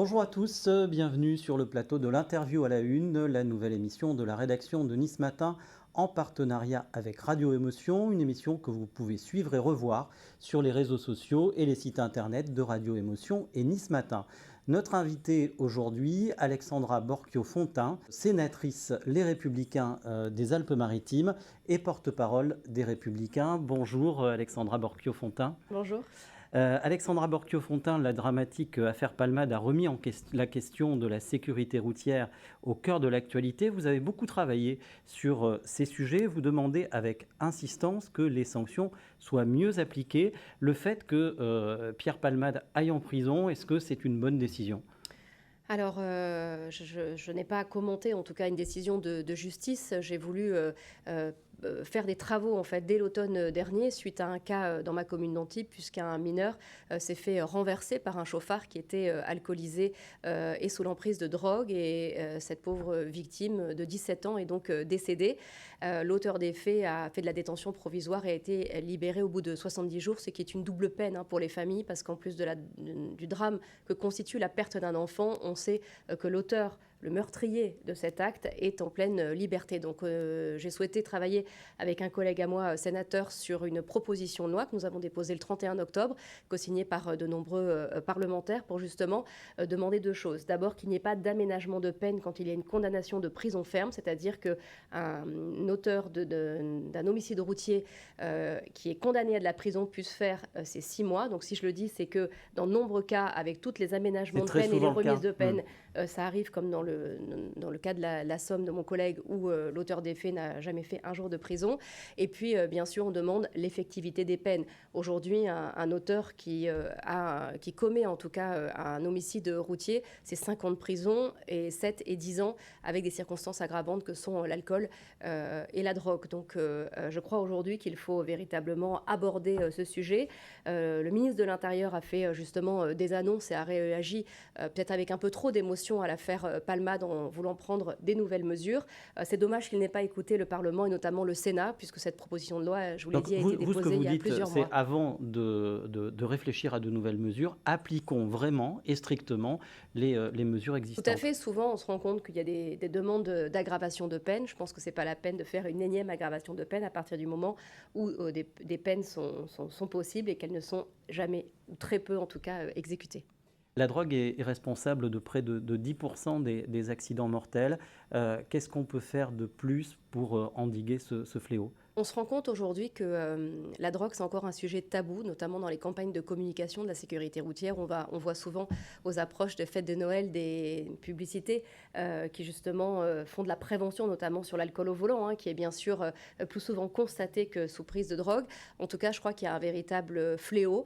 Bonjour à tous, bienvenue sur le plateau de l'interview à la une, la nouvelle émission de la rédaction de Nice Matin en partenariat avec Radio Émotion, une émission que vous pouvez suivre et revoir sur les réseaux sociaux et les sites internet de Radio Émotion et Nice Matin. Notre invitée aujourd'hui, Alexandra Borchio-Fontimp, sénatrice Les Républicains des Alpes-Maritimes et porte-parole des Républicains. Bonjour Alexandra Borchio-Fontimp. Bonjour. Alexandra Borchio-Fontimp, la dramatique affaire Palmade a remis la question de la sécurité routière au cœur de l'actualité. Vous avez beaucoup travaillé sur ces sujets. Vous demandez avec insistance que les sanctions soient mieux appliquées. Le fait que Pierre Palmade aille en prison, est-ce que c'est une bonne décision ? Alors, je n'ai pas à commenter en tout cas une décision de justice. J'ai voulu faire des travaux en fait dès l'automne dernier suite à un cas dans ma commune d'Antibes, puisqu'un mineur s'est fait renverser par un chauffard qui était alcoolisé et sous l'emprise de drogue, et cette pauvre victime de 17 ans est donc décédée. L'auteur des faits a fait de la détention provisoire et a été libéré au bout de 70 jours, ce qui est une double peine pour les familles, parce qu'en plus du drame que constitue la perte d'un enfant, on sait que l'auteur, le meurtrier de cet acte, est en pleine liberté. Donc j'ai souhaité travailler avec un collègue à moi, sénateur, sur une proposition de loi que nous avons déposée le 31 octobre, co-signée par de nombreux parlementaires, pour justement demander deux choses. D'abord, qu'il n'y ait pas d'aménagement de peine quand il y a une condamnation de prison ferme, c'est-à-dire qu'un auteur d'un homicide routier qui est condamné à de la prison puisse faire ces 6 mois. Donc si je le dis, c'est que dans de nombreux cas, avec toutes les aménagements de peine et les remises de peine, ça arrive comme dans le cas de la Somme de mon collègue, où l'auteur des faits n'a jamais fait un jour de prison. Et puis, bien sûr, on demande l'effectivité des peines. Aujourd'hui, un auteur qui commet en tout cas un homicide routier, c'est 5 ans de prison et 7 et 10 ans avec des circonstances aggravantes que sont l'alcool et la drogue. Donc, je crois aujourd'hui qu'il faut véritablement aborder ce sujet. Le ministre de l'Intérieur a fait justement des annonces et a réagi peut-être avec un peu trop d'émotion à l'affaire Palmade en voulant prendre des nouvelles mesures. C'est dommage qu'il n'ait pas écouté le Parlement et notamment le Sénat, puisque cette proposition de loi, je vous l'ai dit, a été déposée il y a plusieurs mois. C'est avant de réfléchir à de nouvelles mesures, appliquons vraiment et strictement les mesures existantes. Tout à fait. Souvent, on se rend compte qu'il y a des demandes d'aggravation de peine. Je pense que ce n'est pas la peine de faire une énième aggravation de peine à partir du moment où des peines sont possibles et qu'elles ne sont jamais, ou très peu en tout cas, exécutées. La drogue est responsable de près de 10% des accidents mortels. Qu'est-ce qu'on peut faire de plus pour endiguer ce fléau ? On se rend compte aujourd'hui que la drogue, c'est encore un sujet tabou, notamment dans les campagnes de communication de la sécurité routière. On voit souvent aux approches de fêtes de Noël des publicités qui justement font de la prévention, notamment sur l'alcool au volant, qui est bien sûr plus souvent constaté que sous prise de drogue. En tout cas, je crois qu'il y a un véritable fléau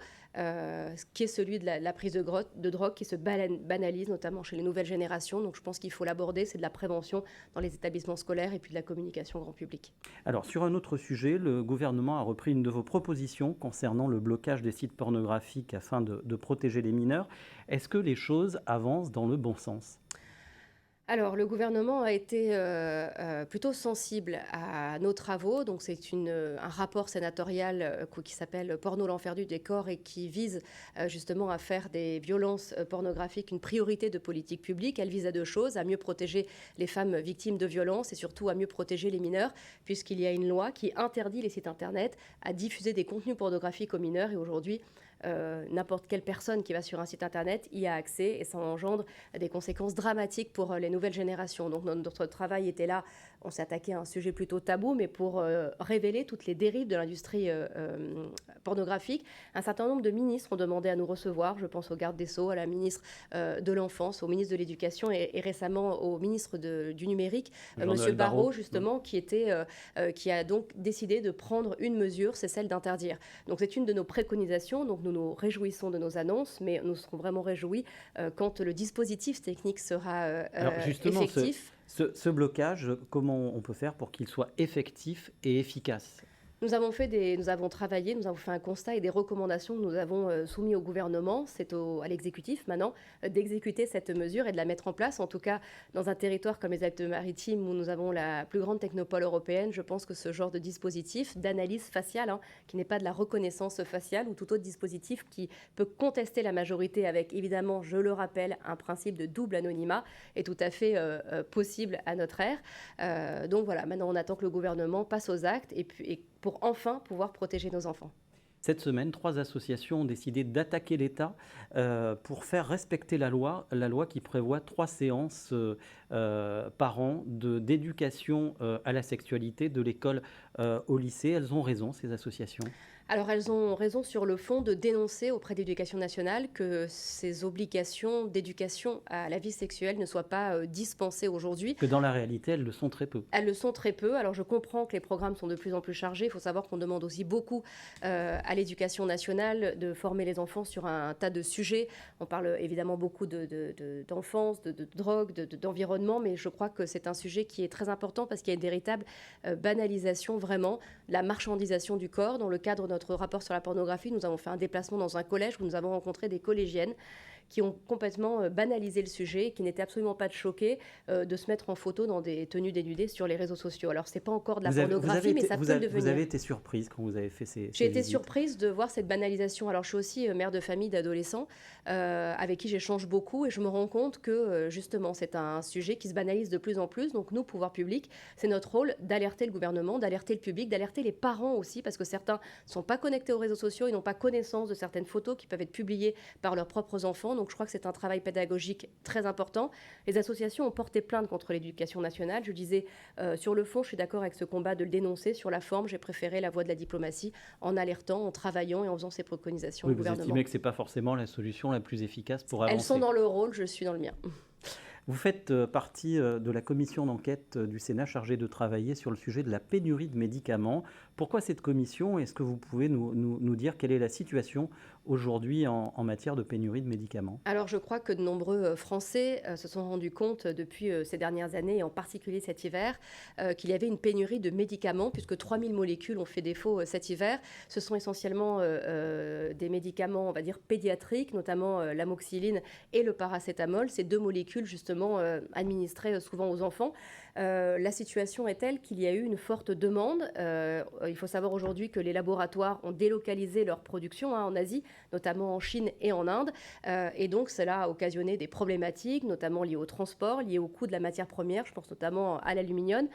qui est celui de la prise de drogue qui se banalise, notamment chez les nouvelles générations. Donc je pense qu'il faut l'aborder, c'est de la prévention dans les établissements scolaires et puis de la communication grand public. Alors sur un autre sujet, le gouvernement a repris une de vos propositions concernant le blocage des sites pornographiques afin de protéger les mineurs. Est-ce que les choses avancent dans le bon sens ? Alors, le gouvernement a été plutôt sensible à nos travaux. Donc, c'est un rapport sénatorial qui s'appelle Porno l'enfer du décor et qui vise justement à faire des violences pornographiques une priorité de politique publique. Elle vise à deux choses: à mieux protéger les femmes victimes de violences et surtout à mieux protéger les mineurs, puisqu'il y a une loi qui interdit les sites internet à diffuser des contenus pornographiques aux mineurs. Et aujourd'hui, n'importe quelle personne qui va sur un site internet y a accès et ça engendre des conséquences dramatiques pour les nouvelles générations. Donc notre travail était là, on s'est attaqué à un sujet plutôt tabou, mais pour révéler toutes les dérives de l'industrie pornographique. Un certain nombre de ministres ont demandé à nous recevoir, je pense au garde des Sceaux, à la ministre de l'Enfance, au ministre de l'Éducation et récemment au ministre du Numérique, Monsieur Barrot, justement, qui a donc décidé de prendre une mesure, c'est celle d'interdire. Donc c'est une de nos préconisations, donc nous nous réjouissons de nos annonces, mais nous serons vraiment réjouis quand le dispositif technique sera effectif. Ce blocage, comment on peut faire pour qu'il soit effectif et efficace ? Nous avons travaillé, nous avons fait un constat et des recommandations que nous avons soumis au gouvernement. C'est à l'exécutif maintenant d'exécuter cette mesure et de la mettre en place. En tout cas, dans un territoire comme les Alpes-Maritimes où nous avons la plus grande technopole européenne, je pense que ce genre de dispositif d'analyse faciale, qui n'est pas de la reconnaissance faciale ou tout autre dispositif qui peut contester la majorité avec, évidemment, je le rappelle, un principe de double anonymat est tout à fait possible à notre ère. Donc voilà, maintenant on attend que le gouvernement passe aux actes et pour enfin pouvoir protéger nos enfants. Cette semaine, 3 associations ont décidé d'attaquer l'État pour faire respecter la loi qui prévoit 3 séances par an d'éducation à la sexualité de l'école au lycée. Elles ont raison, ces associations? Alors elles ont raison sur le fond de dénoncer auprès de l'Éducation nationale que ces obligations d'éducation à la vie sexuelle ne soient pas dispensées aujourd'hui. Que dans la réalité, elles le sont très peu. Elles le sont très peu. Alors je comprends que les programmes sont de plus en plus chargés. Il faut savoir qu'on demande aussi beaucoup à l'Éducation nationale de former les enfants sur un tas de sujets. On parle évidemment beaucoup d'enfance, de drogue, d'environnement, mais je crois que c'est un sujet qui est très important parce qu'il y a une véritable banalisation vraiment de la marchandisation du corps. Dans le cadre de notre rapport sur la pornographie, nous avons fait un déplacement dans un collège où nous avons rencontré des collégiennes qui ont complètement banalisé le sujet, qui n'étaient absolument pas choquées de se mettre en photo dans des tenues dénudées sur les réseaux sociaux. Alors, ce n'est pas encore de la pornographie, mais ça peut le devenir. Vous avez été surprise quand vous avez fait ces J'ai été visites? surprise de voir cette banalisation. Alors, je suis aussi mère de famille d'adolescents avec qui j'échange beaucoup et je me rends compte que, justement, c'est un sujet qui se banalise de plus en plus. Donc, nous, pouvoir public, c'est notre rôle d'alerter le gouvernement, d'alerter le public, d'alerter les parents aussi, parce que certains ne sont pas connectés aux réseaux sociaux, ils n'ont pas connaissance de certaines photos qui peuvent être publiées par leurs propres enfants. Donc je crois que c'est un travail pédagogique très important. Les associations ont porté plainte contre l'Éducation nationale. Je disais, sur le fond, je suis d'accord avec ce combat de le dénoncer. Sur la forme, j'ai préféré la voie de la diplomatie en alertant, en travaillant et en faisant ces préconisations au gouvernement. Vous estimez que ce n'est pas forcément la solution la plus efficace pour avancer? Elles sont dans le rôle, je suis dans le mien. Vous faites partie de la commission d'enquête du Sénat chargée de travailler sur le sujet de la pénurie de médicaments. Pourquoi cette commission? Est-ce que vous pouvez nous dire quelle est la situation aujourd'hui en matière de pénurie de médicaments? Alors je crois que de nombreux Français se sont rendus compte depuis ces dernières années, et en particulier cet hiver, qu'il y avait une pénurie de médicaments, puisque 3000 molécules ont fait défaut cet hiver. Ce sont essentiellement des médicaments, on va dire, pédiatriques, notamment l'amoxicilline et le paracétamol, ces 2 molécules justement administrées souvent aux enfants. La situation est telle qu'il y a eu une forte demande. Il faut savoir aujourd'hui que les laboratoires ont délocalisé leur production en Asie, notamment en Chine et en Inde. Et donc, cela a occasionné des problématiques, notamment liées au transport, liées au coût de la matière première. Je pense notamment à l'aluminium.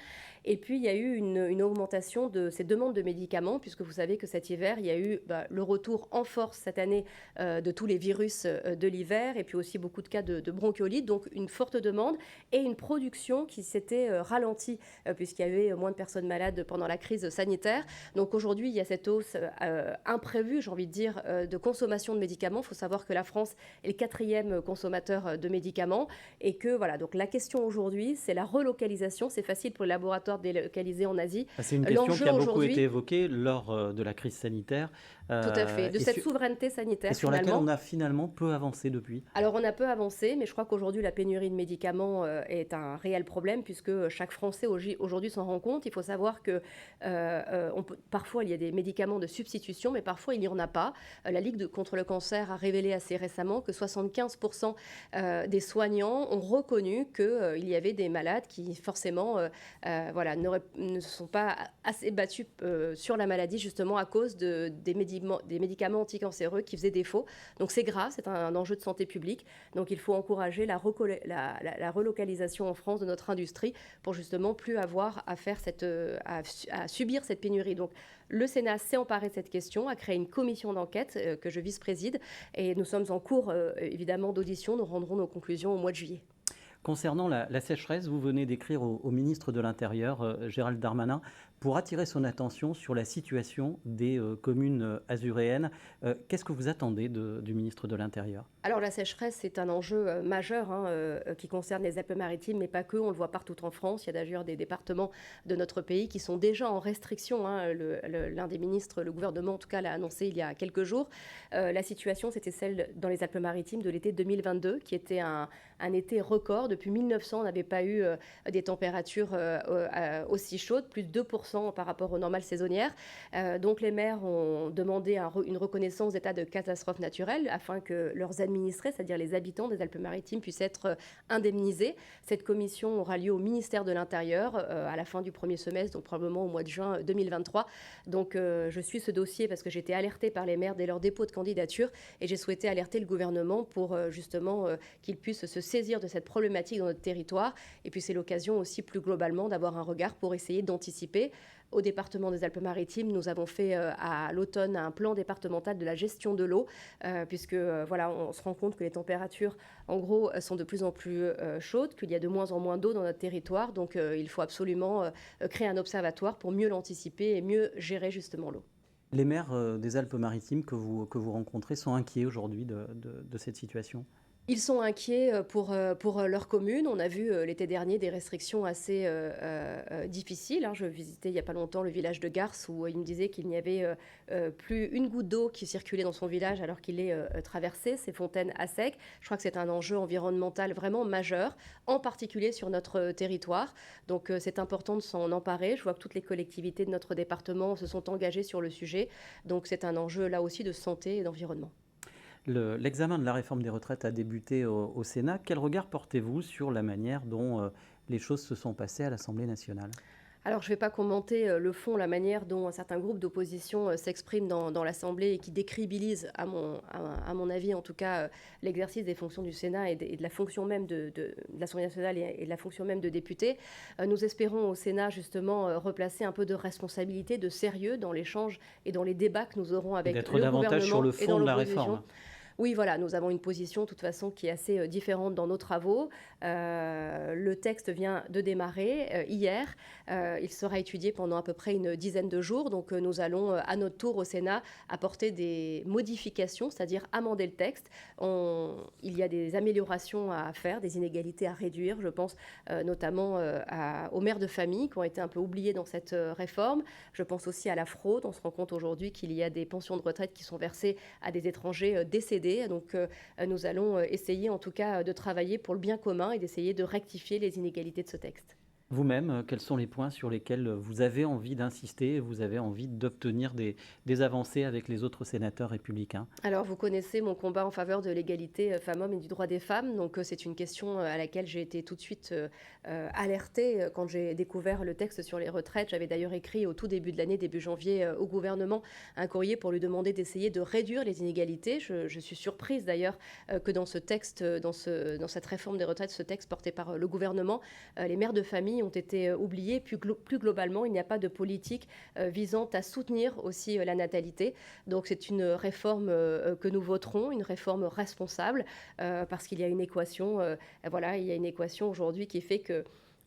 Et puis, il y a eu une augmentation de ces demandes de médicaments, puisque vous savez que cet hiver, il y a eu le retour en force cette année de tous les virus de l'hiver, et puis aussi beaucoup de cas de bronchiolite. Donc, une forte demande et une production qui s'était ralentie, puisqu'il y avait moins de personnes malades pendant la crise sanitaire. Donc, aujourd'hui, il y a cette hausse imprévue, j'ai envie de dire, de consommation de médicaments. Il faut savoir que la France est le 4e consommateur de médicaments, et que, voilà, donc la question aujourd'hui, c'est la relocalisation. C'est facile pour les laboratoires délocalisés en Asie. C'est une question qui a beaucoup été évoquée lors de la crise sanitaire. Tout à fait, de cette souveraineté sanitaire. Et sur laquelle on a finalement peu avancé depuis. Alors on a peu avancé, mais je crois qu'aujourd'hui la pénurie de médicaments est un réel problème, puisque chaque Français aujourd'hui s'en rend compte. Il faut savoir que parfois il y a des médicaments de substitution, mais parfois il n'y en a pas. La Ligue contre le cancer a révélé assez récemment que 75% des soignants ont reconnu qu'il y avait des malades qui forcément ne se sont pas assez battus sur la maladie, justement à cause des médicaments anticancéreux qui faisaient défaut. Donc c'est grave, c'est un enjeu de santé publique. Donc il faut encourager la relocalisation en France de notre industrie pour justement plus avoir à subir cette pénurie. Donc le Sénat s'est emparé de cette question, a créé une commission d'enquête que je vice-préside, et nous sommes en cours évidemment d'audition. Nous rendrons nos conclusions au mois de juillet. Concernant la sécheresse, vous venez d'écrire au ministre de l'Intérieur, Gérald Darmanin, pour attirer son attention sur la situation des communes azuréennes. Qu'est-ce que vous attendez du ministre de l'Intérieur? Alors la sécheresse, c'est un enjeu majeur qui concerne les Alpes-Maritimes, mais pas que. On le voit partout en France. Il y a d'ailleurs des départements de notre pays qui sont déjà en restriction. L'un des ministres, le gouvernement en tout cas, l'a annoncé il y a quelques jours. La situation, c'était celle dans les Alpes-Maritimes de l'été 2022, qui était un été record. Depuis 1900, on n'avait pas eu des températures aussi chaudes, plus de 2% 10% par rapport aux normales saisonnières. Donc les maires ont demandé une reconnaissance d'état de catastrophe naturelle afin que leurs administrés, c'est-à-dire les habitants des Alpes-Maritimes, puissent être indemnisés. Cette commission aura lieu au ministère de l'Intérieur à la fin du premier semestre, donc probablement au mois de juin 2023. Donc je suis ce dossier parce que j'ai été alertée par les maires dès leur dépôt de candidature et j'ai souhaité alerter le gouvernement pour justement qu'il puisse se saisir de cette problématique dans notre territoire. Et puis c'est l'occasion aussi plus globalement d'avoir un regard pour essayer d'anticiper. Au département des Alpes-Maritimes, nous avons fait à l'automne un plan départemental de la gestion de l'eau, puisque voilà, on se rend compte que les températures, en gros, sont de plus en plus chaudes, qu'il y a de moins en moins d'eau dans notre territoire. Donc il faut absolument créer un observatoire pour mieux l'anticiper et mieux gérer justement l'eau. Les maires des Alpes-Maritimes que vous rencontrez sont inquiets aujourd'hui de cette situation? Ils sont inquiets pour leur commune. On a vu l'été dernier des restrictions assez difficiles. Je visitais il n'y a pas longtemps le village de Garces où il me disait qu'il n'y avait plus une goutte d'eau qui circulait dans son village alors qu'il est traversé, ces fontaines à sec. Je crois que c'est un enjeu environnemental vraiment majeur, en particulier sur notre territoire. Donc c'est important de s'en emparer. Je vois que toutes les collectivités de notre département se sont engagées sur le sujet. Donc c'est un enjeu là aussi de santé et d'environnement. L'examen de la réforme des retraites a débuté au Sénat. Quel regard portez-vous sur la manière dont les choses se sont passées à l'Assemblée nationale ? Alors, je ne vais pas commenter le fond, la manière dont un certain groupe d'opposition s'exprime dans l'Assemblée et qui décrédibilise, à mon avis en tout cas, l'exercice des fonctions du Sénat et de la fonction même de l'Assemblée nationale et de la fonction même de député. Nous espérons au Sénat justement replacer un peu de responsabilité, de sérieux dans l'échange et dans les débats que nous aurons avec le gouvernement davantage sur le et fond dans de la l'opposition. réforme. Oui, voilà, nous avons une position de toute façon qui est assez différente dans nos travaux. Le texte vient de démarrer hier. Il sera étudié pendant à peu près une dizaine de jours. Donc nous allons à notre tour au Sénat apporter des modifications, c'est-à-dire amender le texte. Il y a des améliorations à faire, des inégalités à réduire. Je pense notamment aux mères de famille qui ont été un peu oubliées dans cette réforme. Je pense aussi à la fraude. On se rend compte aujourd'hui qu'il y a des pensions de retraite qui sont versées à des étrangers décédés. Donc nous allons essayer en tout cas de travailler pour le bien commun et d'essayer de rectifier les inégalités de ce texte. Vous-même, quels sont les points sur lesquels vous avez envie d'insister, vous avez envie d'obtenir des avancées avec les autres sénateurs républicains ? Alors, vous connaissez mon combat en faveur de l'égalité femmes-hommes et du droit des femmes. Donc, c'est une question à laquelle j'ai été tout de suite alertée quand j'ai découvert le texte sur les retraites. J'avais d'ailleurs écrit au tout début de l'année, début janvier, au gouvernement, un courrier pour lui demander d'essayer de réduire les inégalités. Je suis surprise d'ailleurs que dans ce texte, dans cette réforme des retraites, ce texte porté par le gouvernement, les mères de famille ont été oubliées. Plus globalement, il n'y a pas de politique visant à soutenir aussi la natalité. Donc c'est une réforme que nous voterons, une réforme responsable, parce qu'il y a une équation, il y a une équation aujourd'hui qui fait que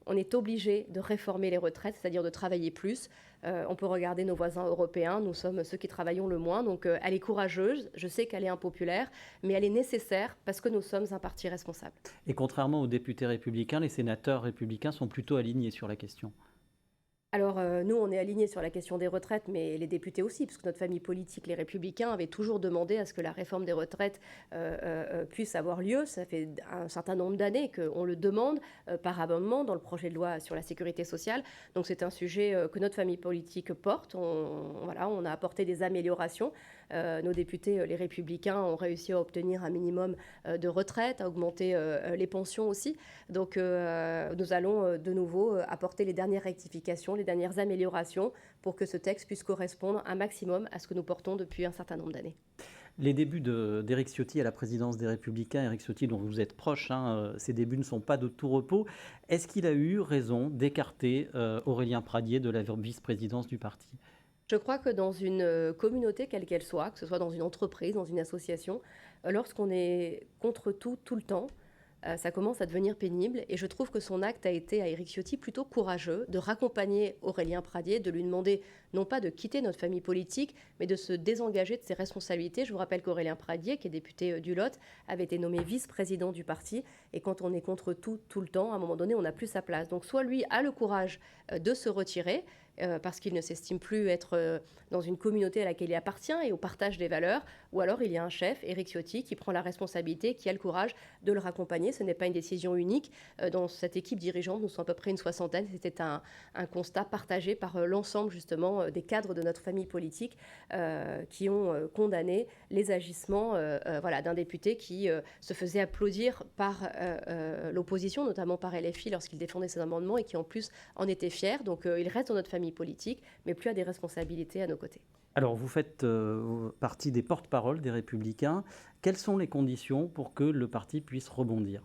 on est obligé de réformer les retraites, c'est-à-dire de travailler plus. On peut regarder nos voisins européens, nous sommes ceux qui travaillons le moins, donc elle est courageuse, je sais qu'elle est impopulaire, mais elle est nécessaire parce que nous sommes un parti responsable. Et contrairement aux députés républicains, les sénateurs républicains sont plutôt alignés sur la question. Alors, nous, on est alignés sur la question des retraites, mais les députés aussi, puisque notre famille politique, les Républicains, avait toujours demandé à ce que la réforme des retraites puisse avoir lieu. Ça fait un certain nombre d'années qu'on le demande par amendement dans le projet de loi sur la sécurité sociale. Donc, c'est un sujet que notre famille politique porte. On a apporté des améliorations. Nos députés, les Républicains, ont réussi à obtenir un minimum de retraite, à augmenter les pensions aussi. Donc, nous allons de nouveau apporter les dernières rectifications, les dernières améliorations pour que ce texte puisse correspondre un maximum à ce que nous portons depuis un certain nombre d'années. Les débuts d'Éric Ciotti à la présidence des Républicains, Éric Ciotti dont vous êtes proche, ses débuts ne sont pas de tout repos. Est-ce qu'il a eu raison d'écarter Aurélien Pradié de la vice-présidence du parti ? Je crois que dans une communauté, quelle qu'elle soit, que ce soit dans une entreprise, dans une association, lorsqu'on est contre tout le temps, ça commence à devenir pénible. Et je trouve que son acte a été, à Éric Ciotti, plutôt courageux de raccompagner Aurélien Pradié, de lui demander non pas de quitter notre famille politique, mais de se désengager de ses responsabilités. Je vous rappelle qu'Aurélien Pradié, qui est député du Lot, avait été nommé vice-président du parti. Et quand on est contre tout le temps, à un moment donné, on n'a plus sa place. Donc soit lui a le courage de se retirer, parce qu'il ne s'estime plus être dans une communauté à laquelle il appartient et au partage des valeurs, ou alors il y a un chef, Éric Ciotti, qui prend la responsabilité, qui a le courage de le raccompagner. Ce n'est pas une décision unique. Dans cette équipe dirigeante, nous sommes à peu près une soixantaine. C'était un constat partagé par l'ensemble justement des cadres de notre famille politique qui ont condamné les agissements d'un député qui se faisait applaudir par l'opposition, notamment par LFI lorsqu'il défendait ses amendements et qui en plus en était fier. Donc il reste dans notre famille politique, mais plus à des responsabilités à nos côtés. Alors, vous faites partie des porte-parole des Républicains. Quelles sont les conditions pour que le parti puisse rebondir ?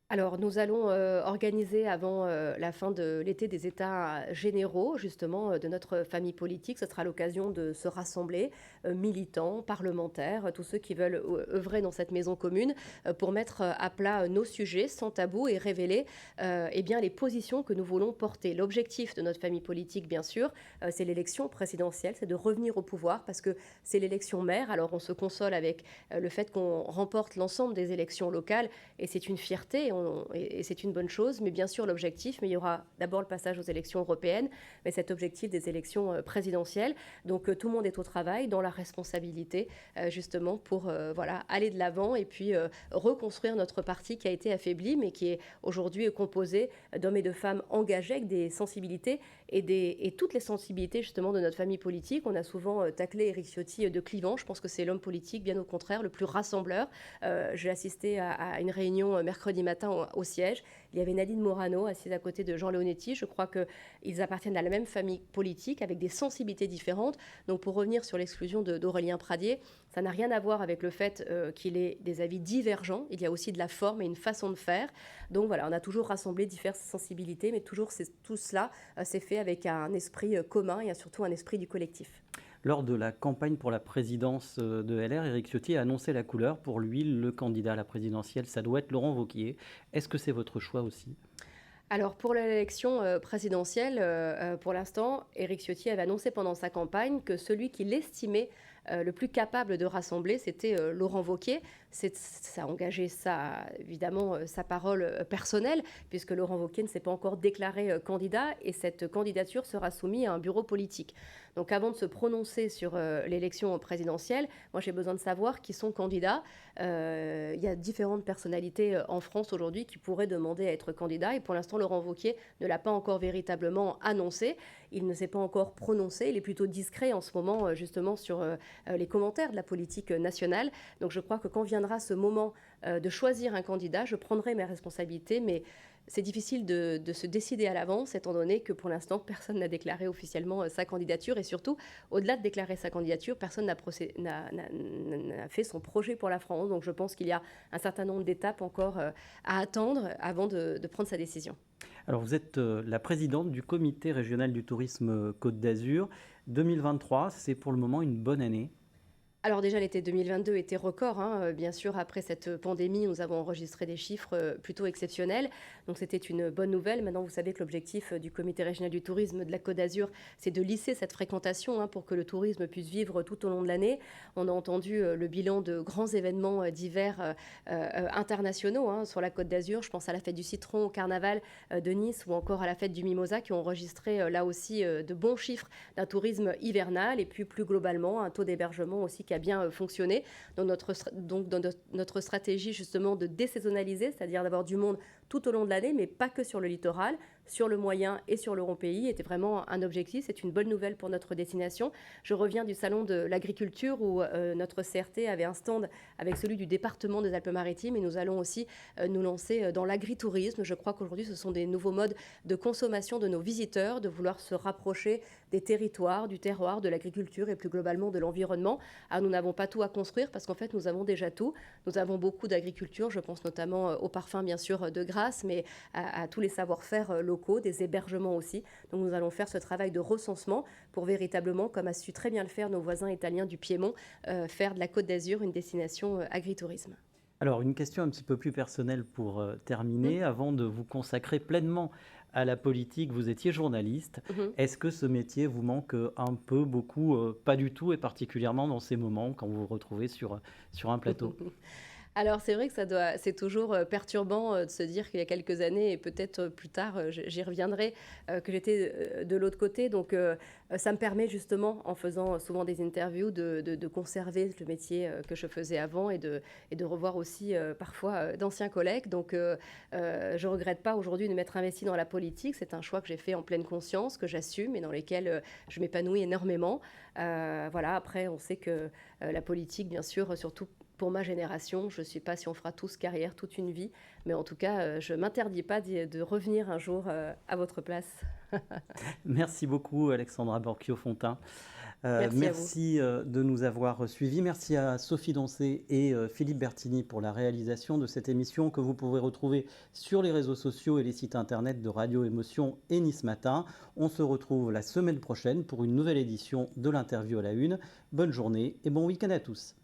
Alors, nous allons organiser avant la fin de l'été des états généraux, justement, de notre famille politique. Ce sera l'occasion de se rassembler, militants, parlementaires, tous ceux qui veulent œuvrer dans cette maison commune, pour mettre à plat nos sujets sans tabou et révéler bien, les positions que nous voulons porter. L'objectif de notre famille politique, bien sûr, c'est l'élection présidentielle, c'est de revenir au pouvoir, parce que c'est l'élection maire. Alors, on se console avec le fait qu'on remporte l'ensemble des élections locales, et c'est une fierté. Et c'est une bonne chose, mais bien sûr l'objectif, mais il y aura d'abord le passage aux élections européennes, mais cet objectif des élections présidentielles. Donc tout le monde est au travail, dans la responsabilité, justement pour aller de l'avant et puis reconstruire notre parti qui a été affaibli, mais qui est aujourd'hui composé d'hommes et de femmes engagés avec des sensibilités et toutes les sensibilités justement de notre famille politique. On a souvent taclé Éric Ciotti de clivant. Je pense que c'est l'homme politique, bien au contraire, le plus rassembleur. J'ai assisté à une réunion mercredi matin au siège. Il y avait Nadine Morano assise à côté de Jean Leonetti. Je crois qu'ils appartiennent à la même famille politique avec des sensibilités différentes. Donc pour revenir sur l'exclusion d'Aurélien Pradié, ça n'a rien à voir avec le fait qu'il ait des avis divergents. Il y a aussi de la forme et une façon de faire. Donc voilà, on a toujours rassemblé diverses sensibilités, mais toujours tout cela s'est fait avec un esprit commun et surtout un esprit du collectif. Lors de la campagne pour la présidence de LR, Éric Ciotti a annoncé la couleur. Pour lui, le candidat à la présidentielle, ça doit être Laurent Wauquiez. Est-ce que c'est votre choix aussi ? Alors pour l'élection présidentielle, pour l'instant, Éric Ciotti avait annoncé pendant sa campagne que celui qu'il estimait le plus capable de rassembler, c'était Laurent Wauquiez. Ça a engagé évidemment sa parole personnelle, puisque Laurent Wauquiez ne s'est pas encore déclaré candidat, et cette candidature sera soumise à un bureau politique. Donc avant de se prononcer sur l'élection présidentielle, moi j'ai besoin de savoir qui sont candidats. Il y a différentes personnalités en France aujourd'hui qui pourraient demander à être candidats, et pour l'instant Laurent Wauquiez ne l'a pas encore véritablement annoncé. Il ne s'est pas encore prononcé. Il est plutôt discret en ce moment justement sur les commentaires de la politique nationale. Donc je crois que quand viendra ce moment de choisir un candidat, je prendrai mes responsabilités, mais c'est difficile de se décider à l'avance, étant donné que pour l'instant, personne n'a déclaré officiellement sa candidature. Et surtout, au-delà de déclarer sa candidature, personne n'a fait son projet pour la France. Donc je pense qu'il y a un certain nombre d'étapes encore à attendre avant de prendre sa décision. Alors vous êtes la présidente du comité régional du tourisme Côte d'Azur. 2023, c'est pour le moment une bonne année. Alors déjà, l'été 2022 était record. Bien sûr, après cette pandémie, nous avons enregistré des chiffres plutôt exceptionnels. Donc c'était une bonne nouvelle. Maintenant, vous savez que l'objectif du comité régional du tourisme de la Côte d'Azur, c'est de lisser cette fréquentation pour que le tourisme puisse vivre tout au long de l'année. On a entendu le bilan de grands événements d'hiver internationaux sur la Côte d'Azur. Je pense à la fête du citron, au carnaval de Nice ou encore à la fête du mimosa qui ont enregistré là aussi de bons chiffres d'un tourisme hivernal, et puis plus globalement un taux d'hébergement aussi qui a bien fonctionné. Dans notre stratégie justement de désaisonnaliser, c'est-à-dire d'avoir du monde tout au long de l'année, mais pas que sur le littoral, sur le moyen et sur le rond pays, était vraiment un objectif. C'est une bonne nouvelle pour notre destination. Je reviens du salon de l'agriculture où notre CRT avait un stand avec celui du département des Alpes-Maritimes, et nous allons aussi nous lancer dans l'agritourisme. Je crois qu'aujourd'hui, ce sont des nouveaux modes de consommation de nos visiteurs, de vouloir se rapprocher des territoires, du terroir, de l'agriculture et plus globalement de l'environnement. Alors, nous n'avons pas tout à construire parce qu'en fait, nous avons déjà tout. Nous avons beaucoup d'agriculture, je pense notamment au parfum, bien sûr, de Grasse, mais à tous les savoir-faire locaux, des hébergements aussi. Donc, nous allons faire ce travail de recensement pour véritablement, comme a su très bien le faire nos voisins italiens du Piémont, faire de la Côte d'Azur une destination agritourisme. Alors, une question un petit peu plus personnelle pour terminer. Avant de vous consacrer pleinement à la politique, vous étiez journaliste. Est-ce que ce métier vous manque un peu, beaucoup, pas du tout, et particulièrement dans ces moments quand vous vous retrouvez sur un plateau ? Alors c'est vrai que c'est toujours perturbant de se dire qu'il y a quelques années et peut-être plus tard, j'y reviendrai, que j'étais de l'autre côté. Donc ça me permet justement, en faisant souvent des interviews, de conserver le métier que je faisais avant et de revoir aussi parfois d'anciens collègues. Donc je ne regrette pas aujourd'hui de m'être investie dans la politique. C'est un choix que j'ai fait en pleine conscience, que j'assume et dans lequel je m'épanouis énormément. Voilà, après on sait que la politique, bien sûr, surtout pour ma génération, je ne sais pas si on fera tous carrière toute une vie, mais en tout cas, je ne m'interdis pas de revenir un jour à votre place. Merci beaucoup Alexandra Borchio-Fontimp. Merci à vous. Merci de nous avoir suivis. Merci à Sophie Doncé et Philippe Bertini pour la réalisation de cette émission que vous pouvez retrouver sur les réseaux sociaux et les sites internet de Radio Émotion et Nice Matin. On se retrouve la semaine prochaine pour une nouvelle édition de l'interview à la une. Bonne journée et bon week-end à tous.